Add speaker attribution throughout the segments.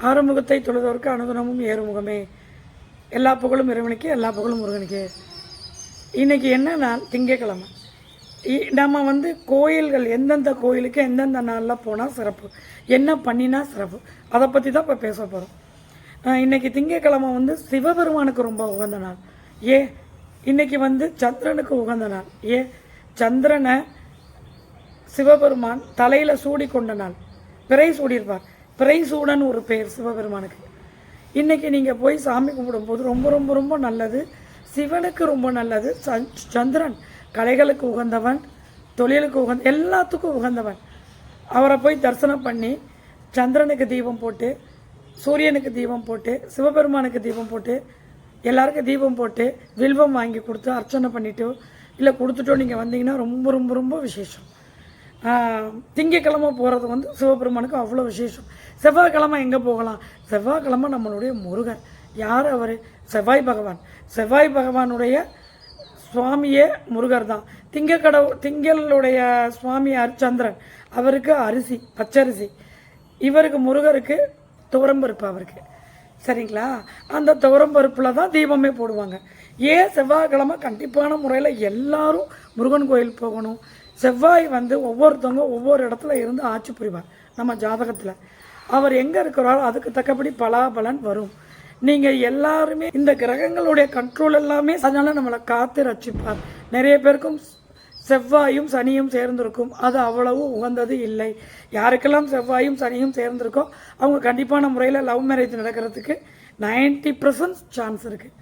Speaker 1: ஆறுமுகத்தை தொழுதவருக்கு அனுதினமும் ஏறுமுகமே. எல்லா புகழும் இறைவனுக்கு, எல்லா புகழும் முருகனுக்கு. இன்றைக்கி என்ன நாள்? திங்கட்கிழமை. நம்ம கோயில்கள் எந்தெந்த கோயிலுக்கு எந்தெந்த நாளில் போனால் சிறப்பு, என்ன பண்ணினா சிறப்பு, அதை பற்றி தான் இப்போ பேச போகிறோம். இன்றைக்கி திங்கட்கிழமை சிவபெருமானுக்கு ரொம்ப உகந்த நாள். இன்றைக்கி சந்திரனுக்கு உகந்த நாள். சந்திரனை சிவபெருமான் தலையில் சூடி கொண்ட நாள். பிறை சூடியிருப்பார். பிறை சூடன் ஒரு பெயர் சிவபெருமானுக்கு. இன்றைக்கி நீங்கள் போய் சாமி கும்பிடும்போது ரொம்ப ரொம்ப ரொம்ப நல்லது. சிவனுக்கு ரொம்ப நல்லது. சந்திரன் கலைகளுக்கு உகந்தவன், தொழிலுக்கு எல்லாத்துக்கும் உகந்தவன். அவரை போய் தரிசனம் பண்ணி சந்திரனுக்கு தீபம் போட்டு, சூரியனுக்கு தீபம் போட்டு, சிவபெருமானுக்கு தீபம் போட்டு, எல்லாருக்கும் தீபம் போட்டு வில்வம் வாங்கி கொடுத்து அர்ச்சனை பண்ணிவிட்டோ இல்லை கொடுத்துட்டோ நீங்கள் வந்தீங்கன்னா ரொம்ப ரொம்ப ரொம்ப விசேஷம். திங்கக்கிழமை போகிறது சிவபெருமானுக்கு அவ்வளோ விசேஷம். செவ்வாய்க்கிழமை எங்கே போகலாம்? செவ்வாய்க்கிழமை நம்மளுடைய முருகன். யார் அவர்? செவ்வாய் பகவான். செவ்வாய் பகவானுடைய சுவாமியே முருகர் தான். திங்களுடைய சுவாமி சந்திரன். அவருக்கு அரிசி, பச்சரிசி. இவருக்கு முருகருக்கு துவரம்பருப்பு. அவருக்கு சரிங்களா? அந்த துவரம்பருப்பில் தான் தீபமே போடுவாங்க. செவ்வாய்க்கிழமை கண்டிப்பான முறையில் எல்லாரும் முருகன் கோயில் போகணும். செவ்வாய் ஒவ்வொருத்தவங்க ஒவ்வொரு இடத்துல இருந்து ஆட்சி புரிவார். நம்ம ஜாதகத்தில் அவர் எங்கே இருக்கிறாரோ அதுக்கு தக்கபடி பலாபலன் வரும். நீங்கள் எல்லாருமே இந்த கிரகங்களுடைய கண்ட்ரோல் எல்லாமே அதனால நம்மளை காத்து ரட்சிப்பார். நிறைய பேருக்கும் செவ்வாயும் சனியும் சேர்ந்திருக்கும். அது அவ்வளவு உகந்தது இல்லை. யாருக்கெல்லாம் செவ்வாயும் சனியும் சேர்ந்திருக்கோ அவங்க கண்டிப்பான முறையில் லவ் மேரேஜ் நடக்கிறதுக்கு 90% சான்ஸ் இருக்குது.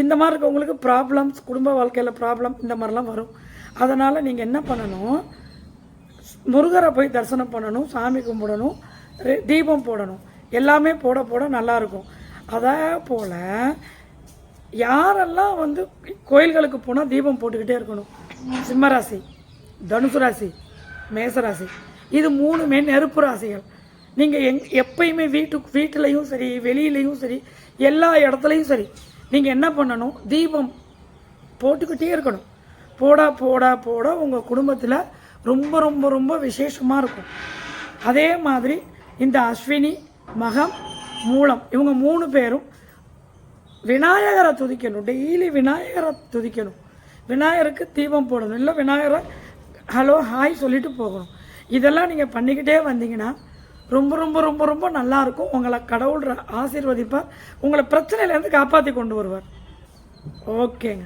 Speaker 1: இந்த மாதிரி இருக்கவங்களுக்கு ப்ராப்ளம்ஸ், குடும்ப வாழ்க்கையில் ப்ராப்ளம் இந்த மாதிரிலாம் வரும். அதனால் நீங்கள் என்ன பண்ணணும்? முருகரை போய் தரிசனம் பண்ணணும், சாமி கும்பிடணும், தீபம் போடணும். எல்லாமே போட போட நல்லாயிருக்கும். அதே போல் யாரெல்லாம் கோயில்களுக்கு போனால் தீபம் போட்டுக்கிட்டே இருக்கணும்? சிம்மராசி, தனுசு ராசி, மேசராசி. இது மூணுமே நெருப்பு ராசிகள். நீங்கள் எப்பயுமே வீட்டிலையும் சரி, வெளியிலையும் சரி, எல்லா இடத்துலையும் சரி, நீங்கள் என்ன பண்ணணும்? தீபம் போட்டுக்கிட்டே இருக்கணும். போட போட போட உங்கள் குடும்பத்தில் ரொம்ப ரொம்ப ரொம்ப விசேஷமாக இருக்கும். அதே மாதிரி இந்த அஸ்வினி, மகம், மூலம் இவங்க 3 பேரும் விநாயகரை துதிக்கணும். டெய்லி விநாயகரை துதிக்கணும். விநாயகருக்கு தீபம் போடணும். இல்லை விநாயகரை ஹலோ ஹாய் சொல்லிட்டு போகணும். இதெல்லாம் நீங்கள் பண்ணிக்கிட்டே வந்தீங்கன்னா ரொம்ப ரொம்ப ரொம்ப ரொம்ப நல்லாயிருக்கும். உங்களை கடவுள் ஆசீர்வதிப்பார். உங்களை பிரச்சனையிலேருந்து காப்பாற்றி கொண்டு வருவார். ஓகேங்க.